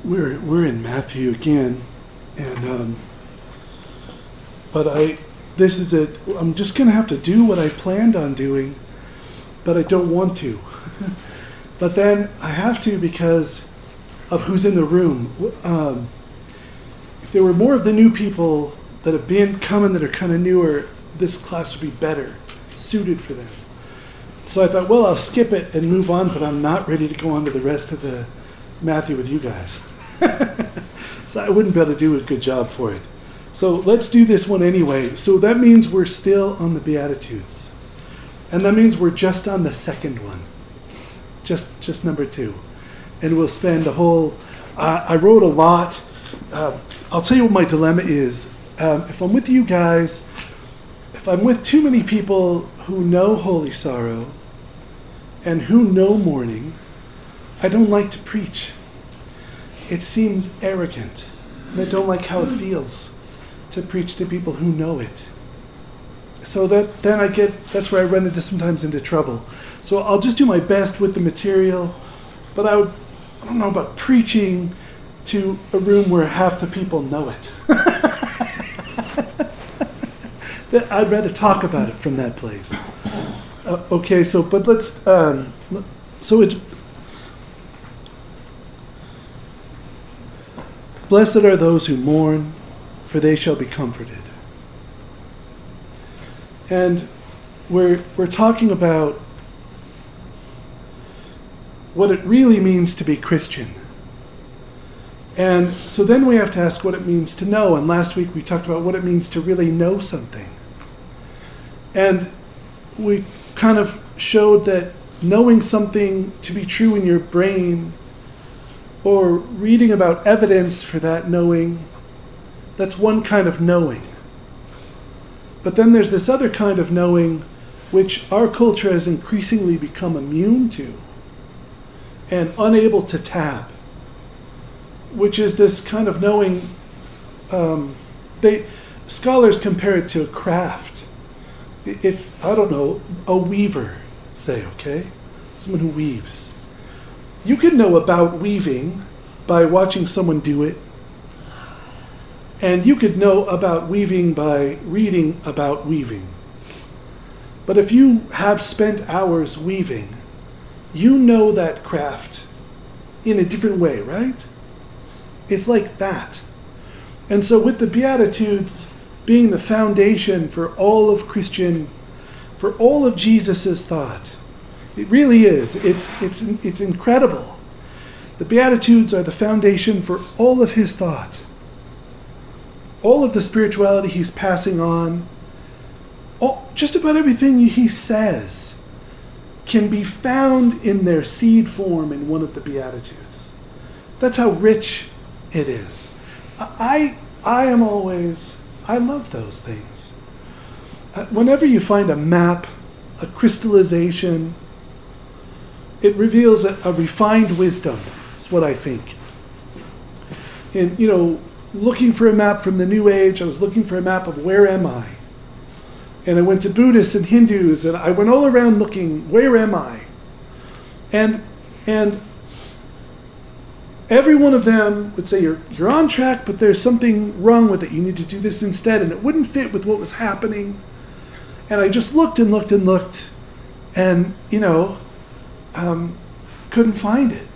we're in Matthew again, and I'm just going to have to do what I planned on doing, but I don't want to. But then I have to because of who's in the room. If there were more of the new people that have been coming that are kind of newer, this class would be better suited for them. So I thought, well, I'll skip it and move on, but I'm not ready to go on to the rest of the Matthew with you guys. So I wouldn't be able to do a good job for it. So let's do this one anyway. So that means we're still on the Beatitudes. And that means we're just on the second one. Just number 2. And we'll spend the whole... I wrote a lot. I'll tell you what my dilemma is. If I'm with you guys, if I'm with too many people who know Holy Sorrow and who know mourning, I don't like to preach. It seems arrogant, and I don't like how it feels to preach to people who know it. So that's where I run sometimes into trouble. So I'll just do my best with the material, but I don't know about preaching to a room where half the people know it. I'd rather talk about it from that place. Okay, so let's. So it's blessed are those who mourn, for they shall be comforted. And we're talking about what it really means to be Christian. And so then we have to ask what it means to know. And last week we talked about what it means to really know something. And we kind of showed that knowing something to be true in your brain or reading about evidence for that knowing, that's one kind of knowing. But then there's this other kind of knowing which our culture has increasingly become immune to and unable to tap, which is this kind of knowing. Scholars compare it to a craft. If, I don't know, a weaver, say, okay? Someone who weaves. You can know about weaving by watching someone do it, and you could know about weaving by reading about weaving. But if you have spent hours weaving, you know that craft in a different way, right? It's like that. And so with the Beatitudes being the foundation for all of for all of Jesus's thought, it really is. It's incredible. The Beatitudes are the foundation for all of his thought. All of the spirituality he's passing on, just about everything he says can be found in their seed form in one of the Beatitudes. That's how rich it is. I love those things. Whenever you find a map, a crystallization, it reveals a refined wisdom, is what I think. And, looking for a map from the New Age, I was looking for a map of where am I? And I went to Buddhists and Hindus, and I went all around looking, where am I? And every one of them would say, you're on track, but there's something wrong with it. You need to do this instead. And it wouldn't fit with what was happening. And I just looked and looked and looked, and, couldn't find it.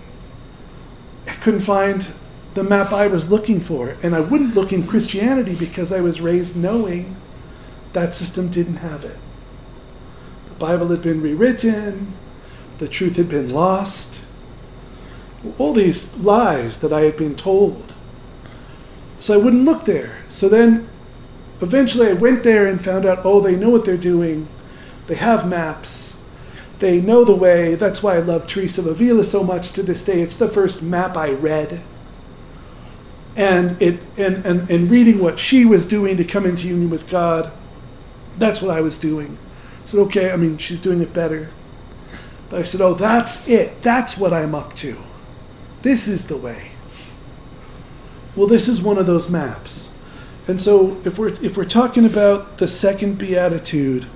I couldn't find the map I was looking for. And I wouldn't look in Christianity because I was raised knowing that system didn't have it. The Bible had been rewritten. The truth had been lost. All these lies that I had been told. So I wouldn't look there. So then eventually I went there and found out, they know what they're doing. They have maps. They know the way. That's why I love Teresa of Avila so much to this day. It's the first map I read. And reading what she was doing to come into union with God, that's what I was doing. I said, okay, she's doing it better. But I said, that's it. That's what I'm up to. This is the way. Well, this is one of those maps. And so if we're talking about the second beatitude,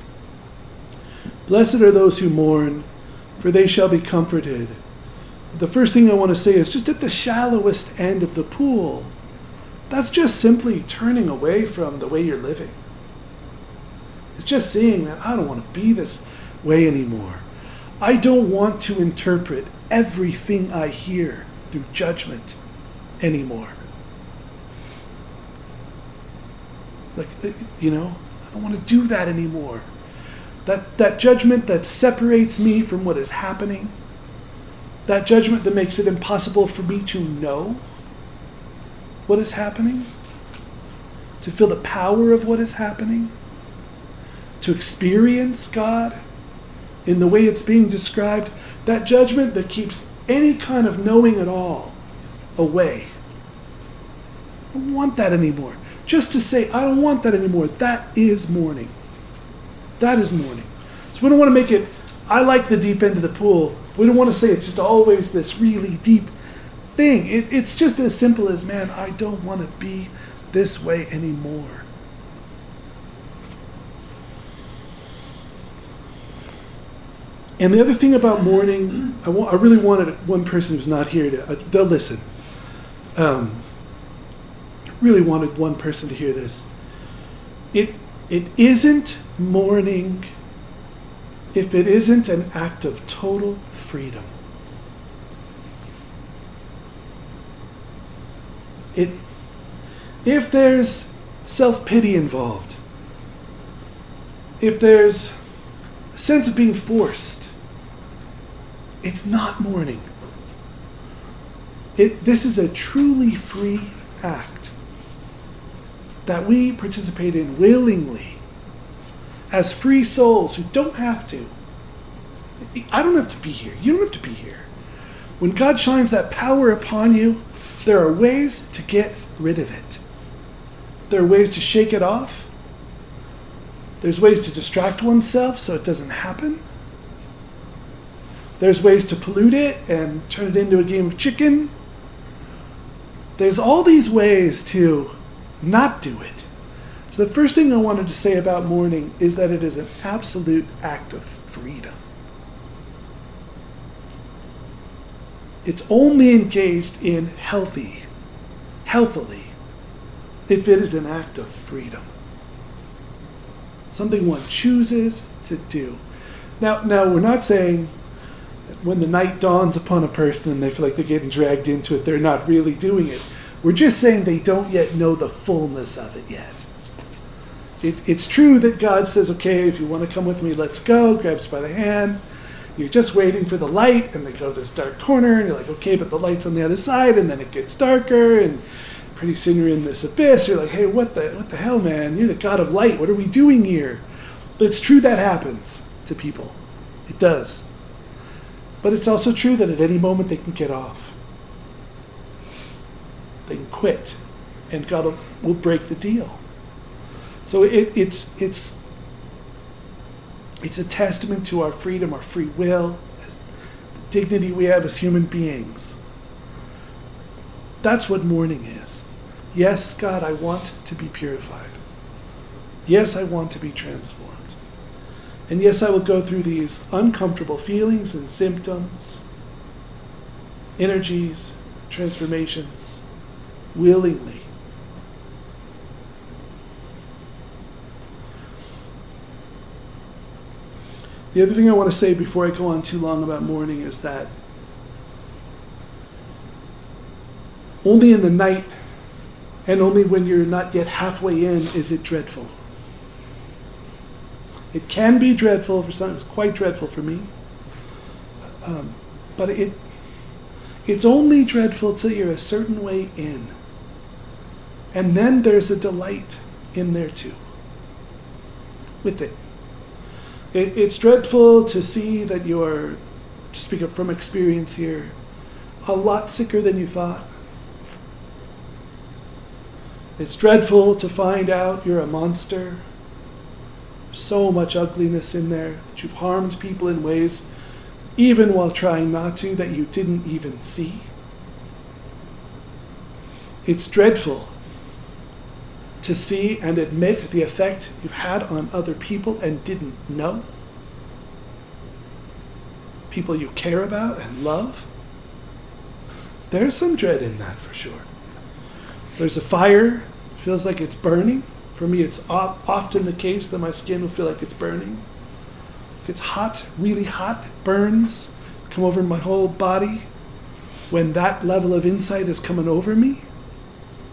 blessed are those who mourn, for they shall be comforted. the first thing I want to say is just at the shallowest end of the pool, that's just simply turning away from the way you're living. It's just seeing that I don't want to be this way anymore. I don't want to interpret everything I hear through judgment anymore. Like, I don't want to do that anymore. That judgment that separates me from what is happening, that judgment that makes it impossible for me to know what is happening, to feel the power of what is happening, to experience God in the way it's being described, that judgment that keeps any kind of knowing at all away. I don't want that anymore. Just to say, I don't want that anymore, that is mourning. That is mourning. So we don't want to make it, I like the deep end of the pool. We don't want to say it's just always this really deep thing. It's just as simple as, man, I don't want to be this way anymore. And the other thing about mourning, I really wanted one person who's not here they'll listen. Really wanted one person to hear this. It isn't mourning if it isn't an act of total freedom. If there's self-pity involved, if there's a sense of being forced, it's not mourning. This is a truly free act that we participate in willingly as free souls who don't have to. I don't have to be here. You don't have to be here. When God shines that power upon you, there are ways to get rid of it. There are ways to shake it off. There's ways to distract oneself so it doesn't happen. There's ways to pollute it and turn it into a game of chicken. There's all these ways to not do it. So the first thing I wanted to say about mourning is that it is an absolute act of freedom. It's only engaged in healthily, if it is an act of freedom. Something one chooses to do. Now we're not saying that when the night dawns upon a person and they feel like they're getting dragged into it, they're not really doing it. We're just saying they don't yet know the fullness of it yet. It's true that God says, okay, if you want to come with me, let's go, grabs by the hand. You're just waiting for the light, and they go to this dark corner, and you're like, okay, but the light's on the other side, and then it gets darker, and pretty soon you're in this abyss. You're like, hey, what the hell, man? You're the God of light. What are we doing here? But it's true that happens to people. It does. But it's also true that at any moment they can get off. They can quit, and God will break the deal. So it's a testament to our freedom, our free will, the dignity we have as human beings. That's what mourning is. Yes, God, I want to be purified. Yes, I want to be transformed. And yes, I will go through these uncomfortable feelings and symptoms, energies, transformations, willingly. The other thing I want to say before I go on too long about mourning is that only in the night and only when you're not yet halfway in is it dreadful. It can be dreadful for some. It's quite dreadful for me. But it's only dreadful till you're a certain way in. And then there's a delight in there too. With it. It's dreadful to see that you're, to speak up from experience here, a lot sicker than you thought. It's dreadful to find out you're a monster. So much ugliness in there, that you've harmed people in ways, even while trying not to, that you didn't even see. It's dreadful to see and admit the effect you've had on other people and didn't know. People you care about and love. There's some dread in that for sure. There's a fire, feels like it's burning. For me, it's often the case that my skin will feel like it's burning. If it's hot, really hot, it burns, come over my whole body. When that level of insight is coming over me,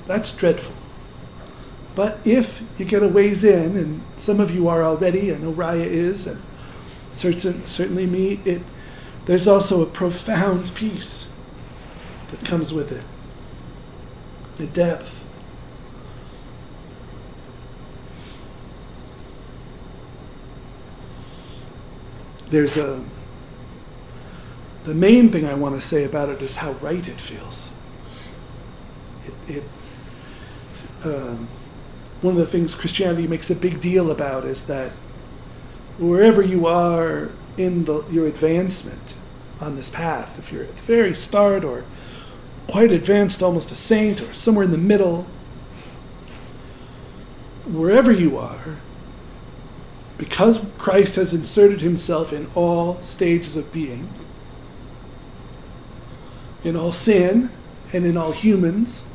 that's dreadful. But if you get a ways in, and some of you are already, I know Raya is, and certainly me, there's also a profound peace that comes with it. The depth. The main thing I want to say about it is how right it feels. One of the things Christianity makes a big deal about is that wherever you are in your advancement on this path, if you're at the very start or quite advanced, almost a saint, or somewhere in the middle, wherever you are, because Christ has inserted himself in all stages of being, in all sin and in all humans,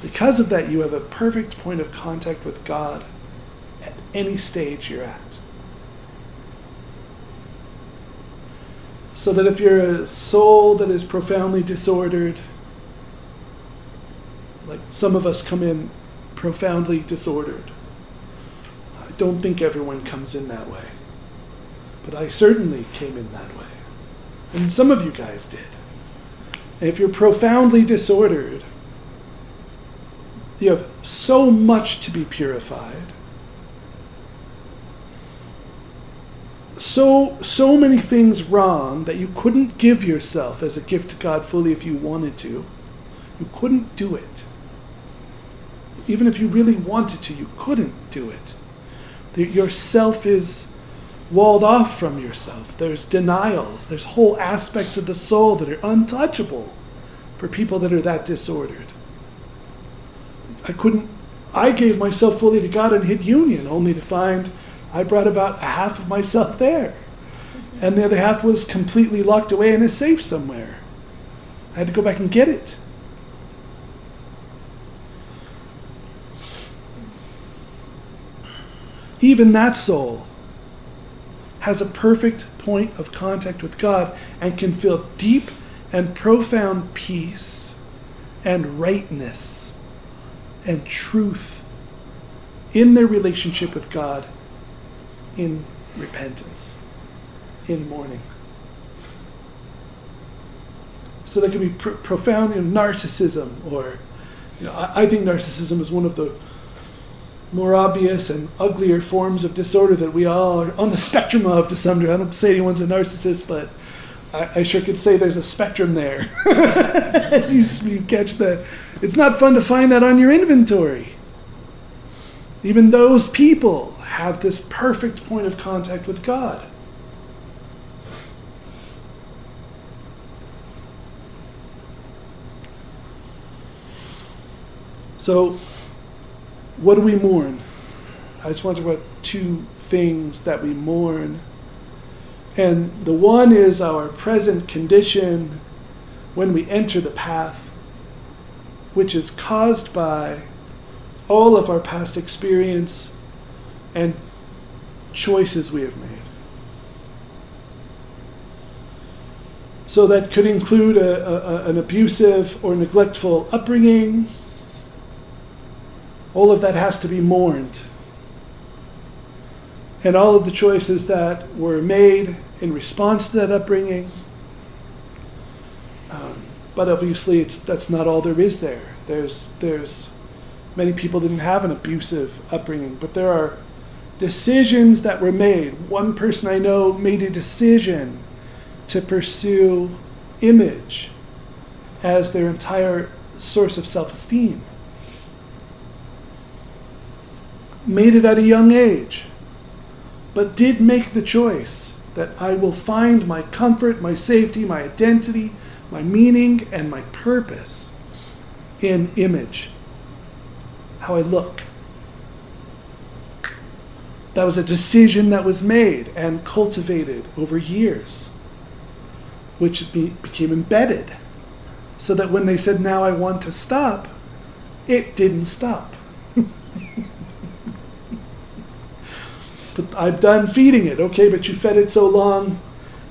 because of that you have a perfect point of contact with God at any stage you're at. So that if you're a soul that is profoundly disordered, like some of us come in profoundly disordered, I don't think everyone comes in that way. But I certainly came in that way. And some of you guys did. And if you're profoundly disordered, you have so much to be purified. So many things wrong that you couldn't give yourself as a gift to God fully if you wanted to. You couldn't do it. Even if you really wanted to, you couldn't do it. Yourself is walled off from yourself. There's denials. There's whole aspects of the soul that are untouchable for people that are that disordered. I gave myself fully to God and hit union, only to find I brought about a half of myself there. And the other half was completely locked away in a safe somewhere. I had to go back and get it. Even that soul has a perfect point of contact with God and can feel deep and profound peace and rightness and truth in their relationship with God in repentance, in mourning. So there can be profound narcissism, or I think narcissism is one of the more obvious and uglier forms of disorder that we all are on the spectrum of to some degree. I don't say anyone's a narcissist, but I sure could say there's a spectrum there. You catch that. It's not fun to find that on your inventory. Even those people have this perfect point of contact with God. So, what do we mourn? I just want to talk about two things that we mourn. And the one is our present condition when we enter the path, which is caused by all of our past experience and choices we have made. So that could include an abusive or neglectful upbringing. All of that has to be mourned. And all of the choices that were made in response to that upbringing. But obviously that's not all there is there. There's many people didn't have an abusive upbringing, but there are decisions that were made. One person I know made a decision to pursue image as their entire source of self-esteem. Made it at a young age, but did make the choice that I will find my comfort, my safety, my identity, my meaning, and my purpose in image, how I look. That was a decision that was made and cultivated over years, which became embedded. so that when they said, now I want to stop, it didn't stop. But I'm done feeding it. Okay, but you fed it so long,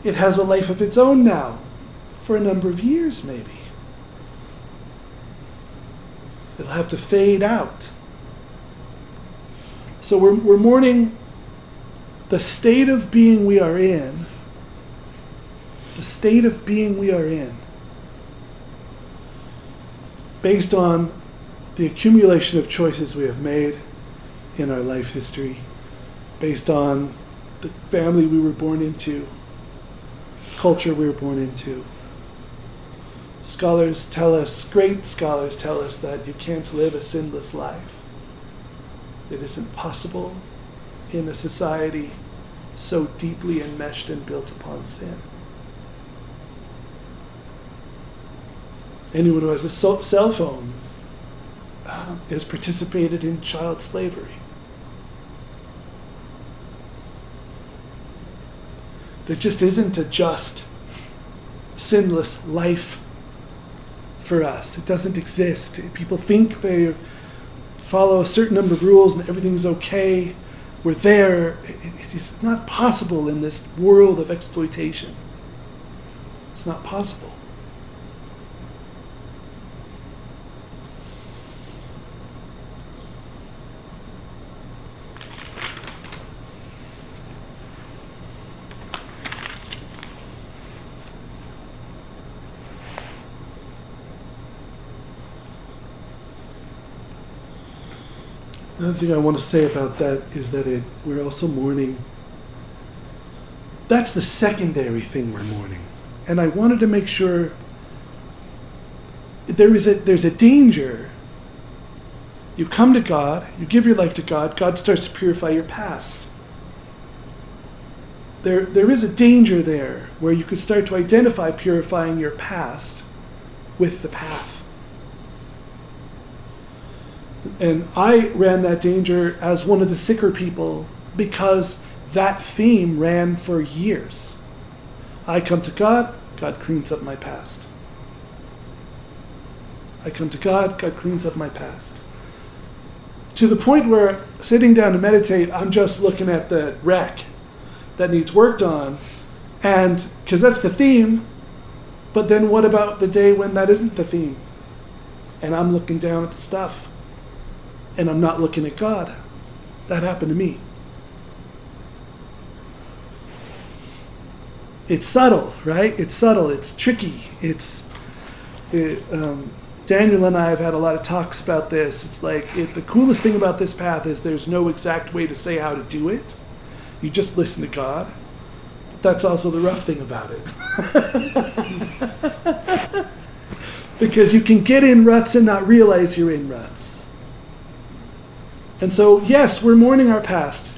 it has a life of its own now. For a number of years, maybe. It'll have to fade out. So we're mourning the state of being we are in. The state of being we are in. Based on the accumulation of choices we have made in our life history. Based on the family we were born into. Culture we were born into. Scholars tell us, great scholars tell us, that you can't live a sinless life. It isn't possible in a society so deeply enmeshed and built upon sin. Anyone who has a cell phone has participated in child slavery. There just isn't a just, sinless life for us. It doesn't exist. People think they follow a certain number of rules and everything's okay. We're there. It's not possible in this world of exploitation. It's not possible. Another thing I want to say about that is that we're also mourning. That's the secondary thing we're mourning. And I wanted to make sure there's a danger. You come to God, you give your life to God, God starts to purify your past. There is a danger there where you could start to identify purifying your past with the path. And I ran that danger as one of the sicker people because that theme ran for years. I come to God, God cleans up my past. I come to God, God cleans up my past. To the point where sitting down to meditate, I'm just looking at the wreck that needs worked on, and because that's the theme, but then what about the day when that isn't the theme? And I'm looking down at the stuff. And I'm not looking at God. That happened to me. It's subtle, right? It's subtle. It's tricky. Daniel and I have had a lot of talks about this. It's like the coolest thing about this path is there's no exact way to say how to do it. You just listen to God. But that's also the rough thing about it. Because you can get in ruts and not realize you're in ruts. And so, yes, we're mourning our past,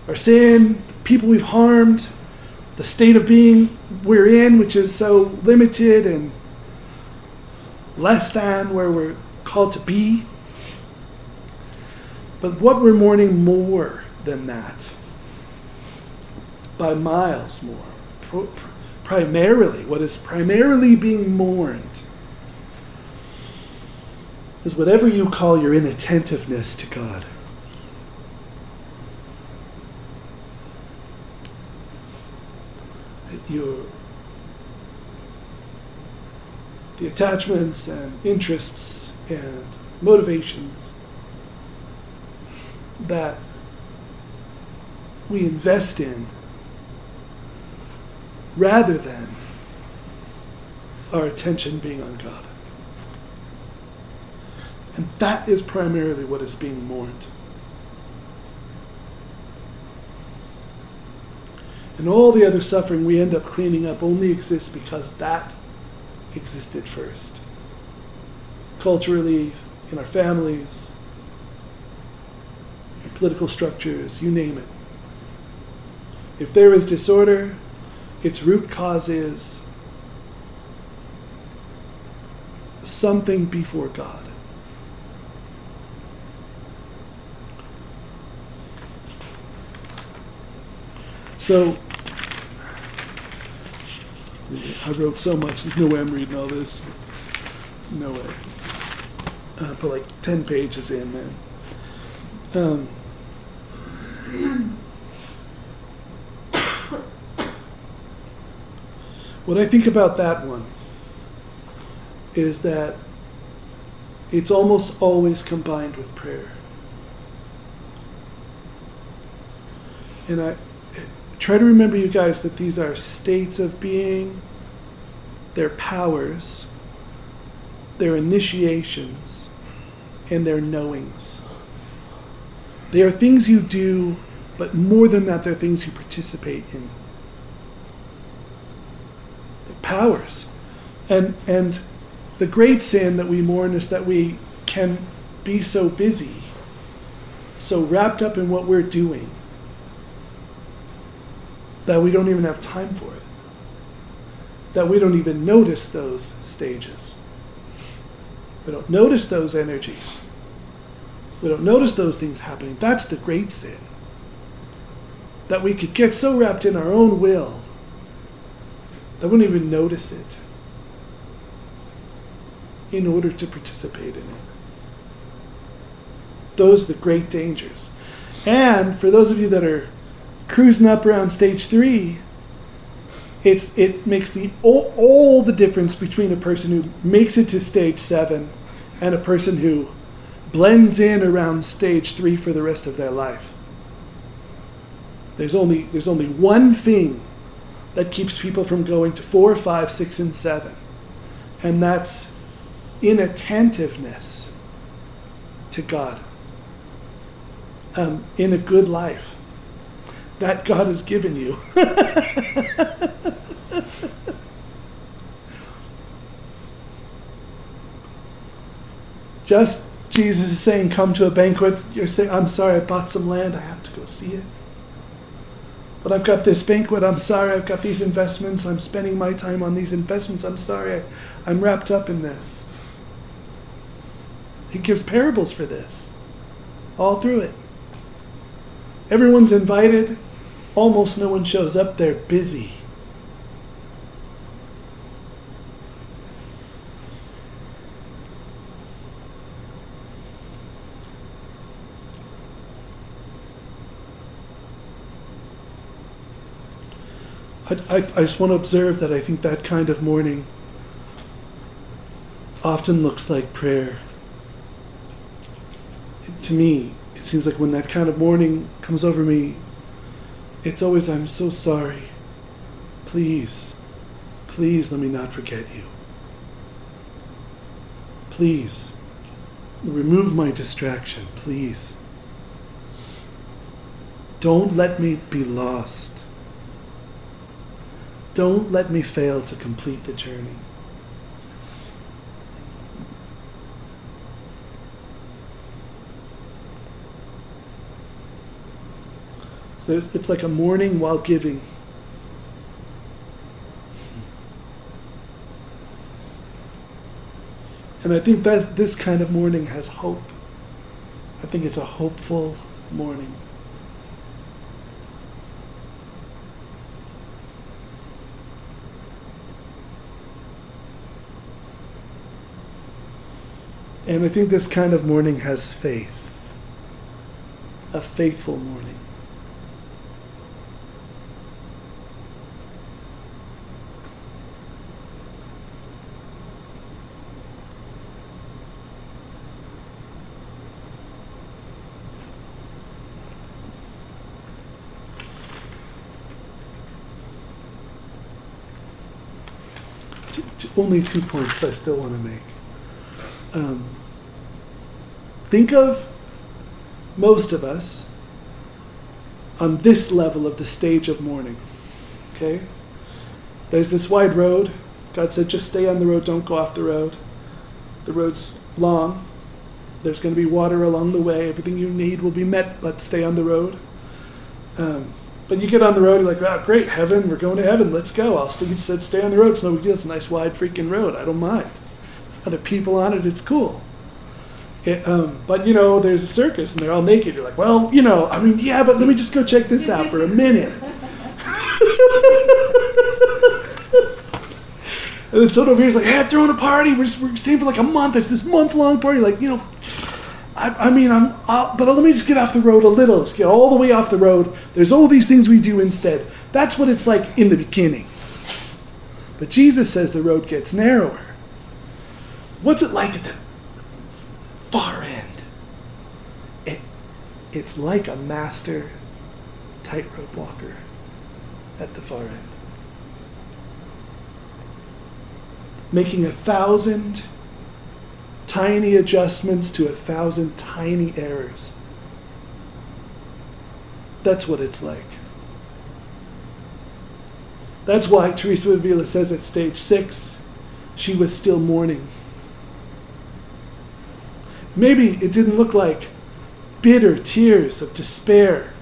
our sin, the people we've harmed, the state of being we're in, which is so limited and less than where we're called to be. But what we're mourning more than that, by miles more, primarily, what is primarily being mourned is whatever you call your inattentiveness to God. The attachments and interests and motivations that we invest in rather than our attention being on God. And that is primarily what is being mourned. And all the other suffering we end up cleaning up only exists because that existed first. Culturally, in our families, in political structures, you name it. If there is disorder, its root cause is something before God. So, I wrote so much, there's no way I'm reading all this. No way. Put like 10 pages in, man. What I think about that one is that it's almost always combined with prayer. And I try to remember, you guys, that these are states of being, they're powers, they're initiations, and they're knowings. They are things you do, but more than that, they're things you participate in. They're powers. And the great sin that we mourn is that we can be so busy, so wrapped up in what we're doing, that we don't even have time for it. That we don't even notice those stages. We don't notice those energies. We don't notice those things happening. That's the great sin. That we could get so wrapped in our own will that we don't even notice it in order to participate in it. Those are the great dangers. And for those of you that are cruising up around stage 3, it makes all the difference between a person who makes it to stage 7 and a person who blends in around stage 3 for the rest of their life. There's only one thing that keeps people from going to 4, 5, 6, and 7, and that's inattentiveness to God in a good life that God has given you. Just Jesus is saying, come to a banquet. You're saying, I'm sorry, I bought some land. I have to go see it. But I've got this banquet. I'm sorry, I've got these investments. I'm spending my time on these investments. I'm sorry, I'm wrapped up in this. He gives parables for this, all through it. Everyone's invited. Almost no one shows up. They're busy. I just want to observe that I think that kind of mourning often looks like prayer. To me, it seems like when that kind of mourning comes over me, it's always, I'm so sorry. Please, please let me not forget you. Please, remove my distraction, please. Don't let me be lost. Don't let me fail to complete the journey. So it's like a mourning while giving. And I think that this kind of mourning has hope. I think it's a hopeful mourning. And I think this kind of mourning has faith. A faithful mourning. Only 2 points I still want to make. Think of most of us on this level of the stage of mourning. Okay? There's this wide road. God said, just stay on the road, don't go off the road. The road's long. There's going to be water along the way. Everything you need will be met, but stay on the road. But you get on the road, you're like, oh, great, heaven, we're going to heaven, let's go. He said, stay on the road, it's no big deal, it's a nice wide freaking road, I don't mind. There's other people on it, it's cool. But, there's a circus, and they're all naked. You're like, well, yeah, but let me just go check this out for a minute. And then someone over here is like, hey, I'm throwing a party. We're staying for like a month. It's this month-long party. Like, but let me just get off the road a little. Let's get all the way off the road. There's all these things we do instead. That's what it's like in the beginning. But Jesus says the road gets narrower. What's it like at the far end? It's like a master tightrope walker at the far end. Making 1,000 tiny adjustments to 1,000 tiny errors. That's what it's like. That's why Teresa of Avila says at stage 6, she was still mourning. Maybe it didn't look like bitter tears of despair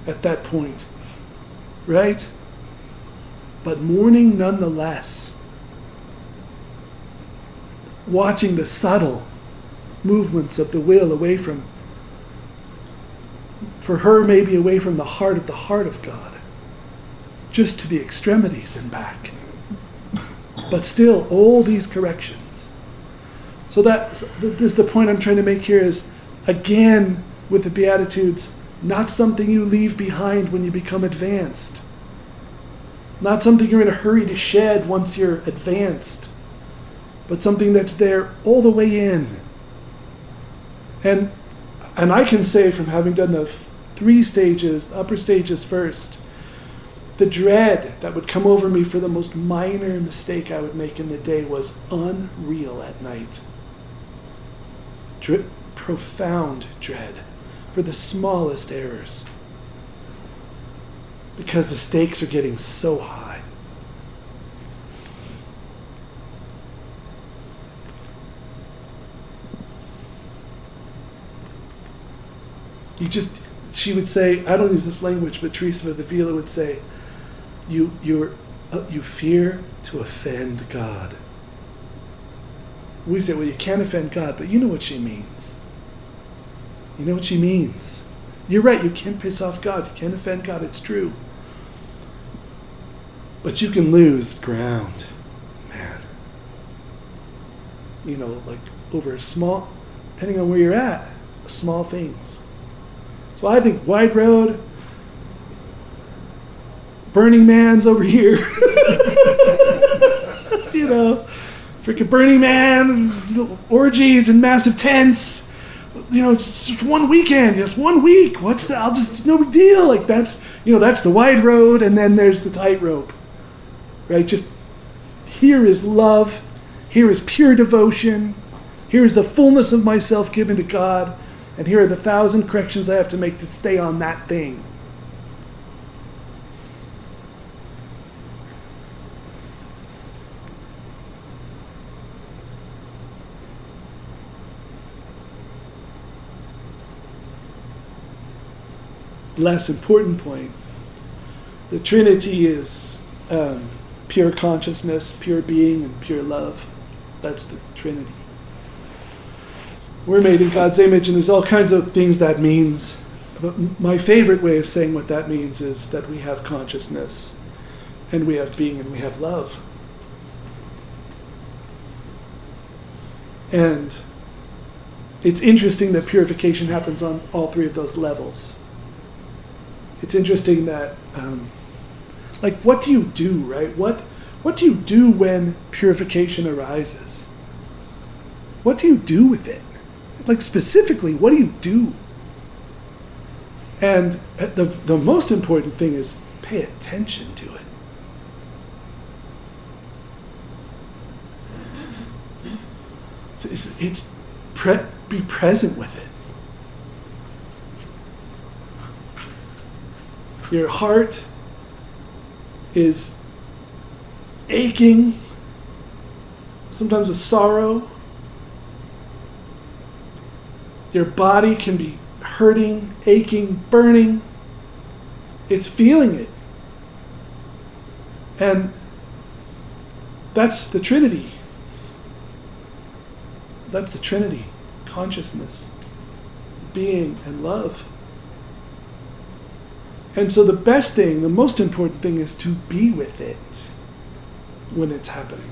at that point, right? But mourning nonetheless. Watching the subtle movements of the will away from, for her maybe away from the heart of God, just to the extremities and back. But still, all these corrections. So this is the point I'm trying to make here is, again, with the Beatitudes, not something you leave behind when you become advanced. Not something you're in a hurry to shed once you're advanced. But something that's there all the way in. And I can say from having done the 3 stages, upper stages first, the dread that would come over me for the most minor mistake I would make in the day was unreal at night. Profound dread for the smallest errors. Because the stakes are getting so high. She would say, I don't use this language, but Teresa of Avila would say, you fear to offend God. We say, well, you can't offend God, but you know what she means. You know what she means. You're right, you can't piss off God, you can't offend God, it's true. But you can lose ground, man. Like over small, depending on where you're at, small things. So I think wide road, Burning Man's over here. Freaking Burning Man, orgies and massive tents. It's just one weekend, just 1 week. It's no big deal. Like that's the wide road, and then there's the tightrope. Right? Just here is love, here is pure devotion, here is the fullness of myself given to God. And here are the 1,000 corrections I have to make to stay on that thing. Less important point. The Trinity is pure consciousness, pure being, and pure love. That's the Trinity. We're made in God's image, and there's all kinds of things that means. But my favorite way of saying what that means is that we have consciousness, and we have being, and we have love. And it's interesting that purification happens on all 3 of those levels. It's interesting that, what do you do, right? What do you do when purification arises? What do you do with it? Like specifically, what do you do? And the most important thing is pay attention to it. Be present with it. Your heart is aching, sometimes with sorrow. Your body can be hurting, aching, burning. It's feeling it. And that's the Trinity. That's the Trinity. Consciousness, being, and love. And so the best thing, the most important thing is to be with it when it's happening.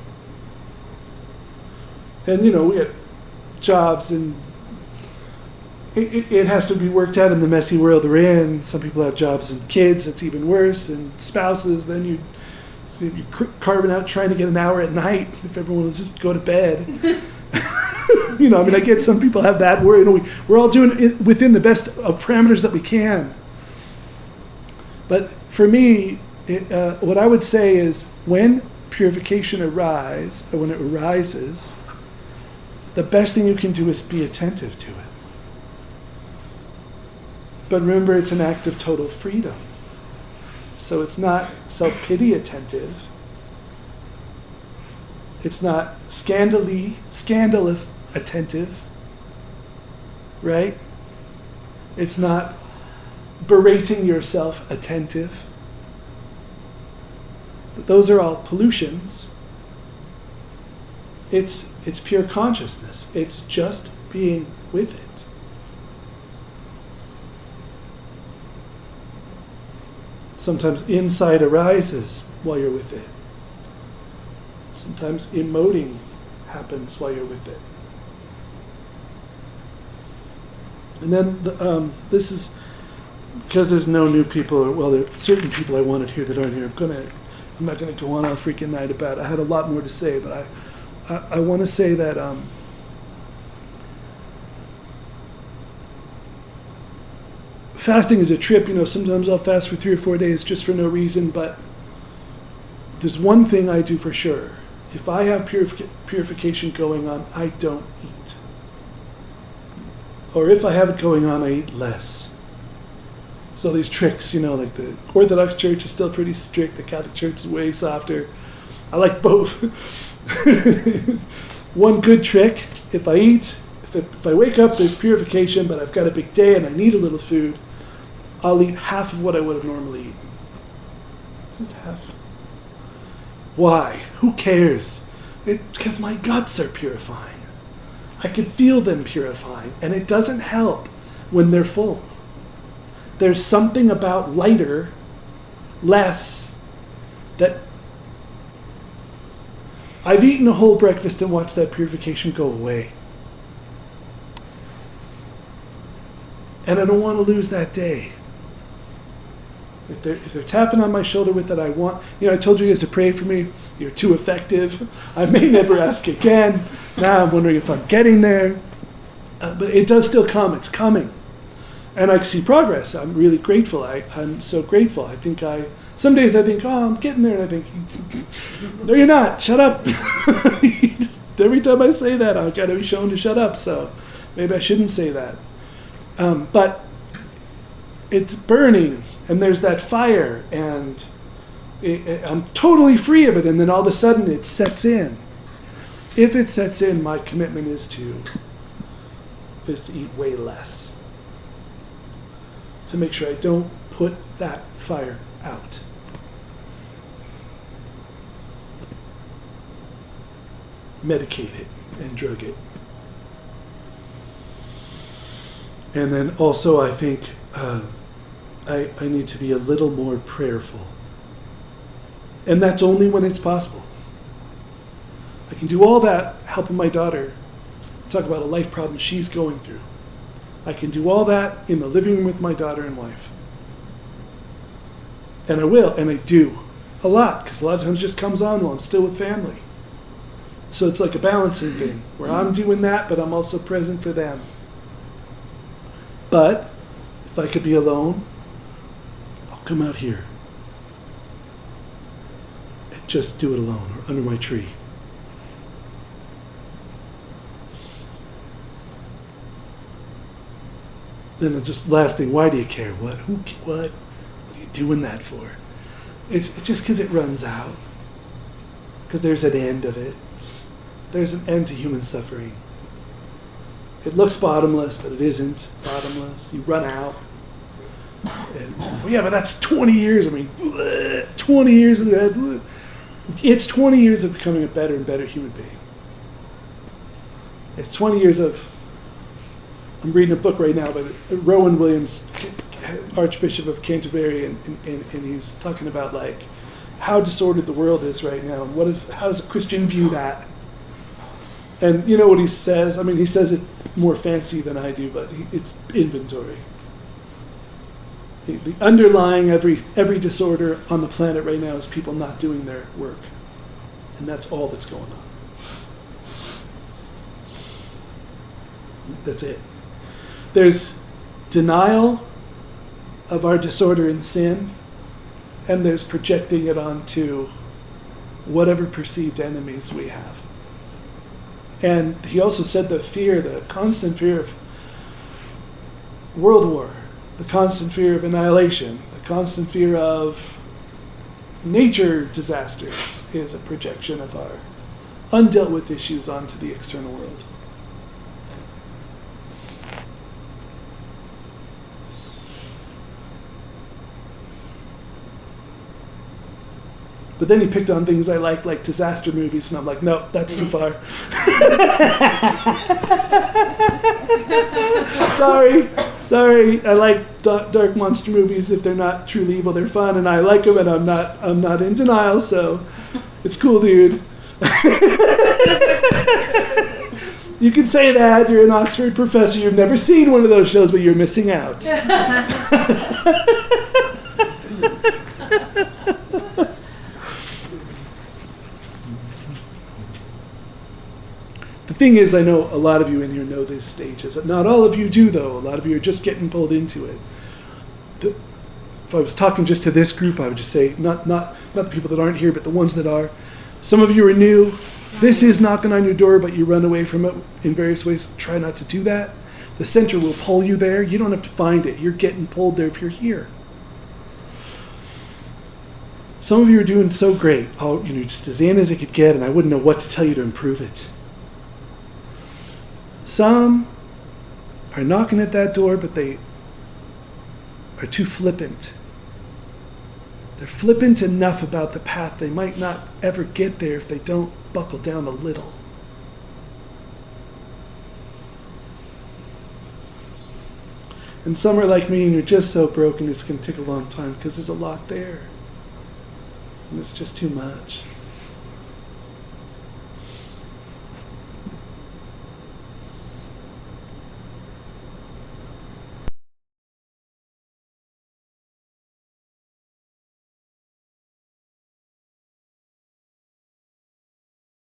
And, we get jobs, and it has to be worked out in the messy world we're in. Some people have jobs and kids, that's even worse, and spouses. Then you're carving out trying to get an hour at night if everyone will just go to bed. I get some people have that worry. We're all doing it within the best of parameters that we can. But for me, what I would say is when purification when it arises, the best thing you can do is be attentive to it. But remember, it's an act of total freedom. So it's not self-pity attentive. It's not scandalous attentive, right? It's not berating yourself attentive. Those are all pollutions. It's pure consciousness. It's just being with it. Sometimes insight arises while you're with it. Sometimes emoting happens while you're with it. And then this is because there's no new people. Well, there are certain people I wanted here that aren't here. I'm not going to go on all freaking night about it. I had a lot more to say, but I want to say that fasting is a trip. Sometimes I'll fast for 3 or 4 days just for no reason, but there's one thing I do for sure. If I have purification going on, I don't eat. Or if I have it going on, I eat less. So these tricks, like the Orthodox Church is still pretty strict. The Catholic Church is way softer. I like both. One good trick, if I eat, if I wake up, there's purification, but I've got a big day and I need a little food, I'll eat half of what I would have normally eaten. Just half. Why? Who cares? Because my guts are purifying. I can feel them purifying, and it doesn't help when they're full. There's something about lighter, less, that I've eaten a whole breakfast and watched that purification go away. And I don't want to lose that day. If they're tapping on my shoulder with it, I told you guys to pray for me. You're too effective. I may never ask again. Now I'm wondering if I'm getting there. But it does still come. It's coming. And I see progress. I'm really grateful. I'm so grateful. Some days I think, I'm getting there. And I think, no, you're not. Shut up. Every time I say that, I've got to be shown to shut up. So maybe I shouldn't say that. But it's burning. And there's that fire. And I'm totally free of it. And then all of a sudden it sets in. If it sets in, my commitment is to eat way less. To make sure I don't put that fire out. Medicate it and drug it. And then also I think I need to be a little more prayerful. And that's only when it's possible. I can do all that helping my daughter talk about a life problem she's going through. I can do all that in the living room with my daughter and wife. And I will, and I do. A lot, because a lot of times it just comes on while I'm still with family. So it's like a balancing thing, where I'm doing that, but I'm also present for them. But if I could be alone, I'll come out here. And just do it alone, or under my tree. Then just last thing, why do you care? What are you doing that for? It's just because it runs out. Because there's an end of it. There's an end to human suffering. It looks bottomless, but it isn't bottomless. You run out. And, but that's 20 years. 20 years of that. It's 20 years of becoming a better and better human being. It's 20 years of... I'm reading a book right now by Rowan Williams, Archbishop of Canterbury, and he's talking about how disordered the world is right now, and how does a Christian view that? And you know what he says? I mean, he says it more fancy than I do, but it's inventory. The underlying every disorder on the planet right now is people not doing their work. And that's all that's going on. That's it. There's denial of our disorder and sin, and there's projecting it onto whatever perceived enemies we have. And he also said the constant fear of world war, the constant fear of annihilation, the constant fear of nature disasters is a projection of our undealt with issues onto the external world. But then he picked on things I like disaster movies, and I'm like, no, that's too far. Sorry. I like dark monster movies. If they're not truly evil, they're fun, and I like them, and I'm not in denial. So it's cool, dude. You can say that. You're an Oxford professor. You've never seen one of those shows, but you're missing out. The thing is, I know a lot of you in here know these stages. Not all of you do, though. A lot of you are just getting pulled into it. If I was talking just to this group, I would just say, not the people that aren't here, but the ones that are. Some of you are new. This is knocking on your door, but you run away from it in various ways. Try not to do that. The center will pull you there. You don't have to find it. You're getting pulled there if you're here. Some of you are doing so great, just as in as it could get, and I wouldn't know what to tell you to improve it. Some are knocking at that door, but they are too flippant. They're flippant enough about the path they might not ever get there if they don't buckle down a little. And some are like me and you're just so broken it's going to take a long time because there's a lot there. And it's just too much.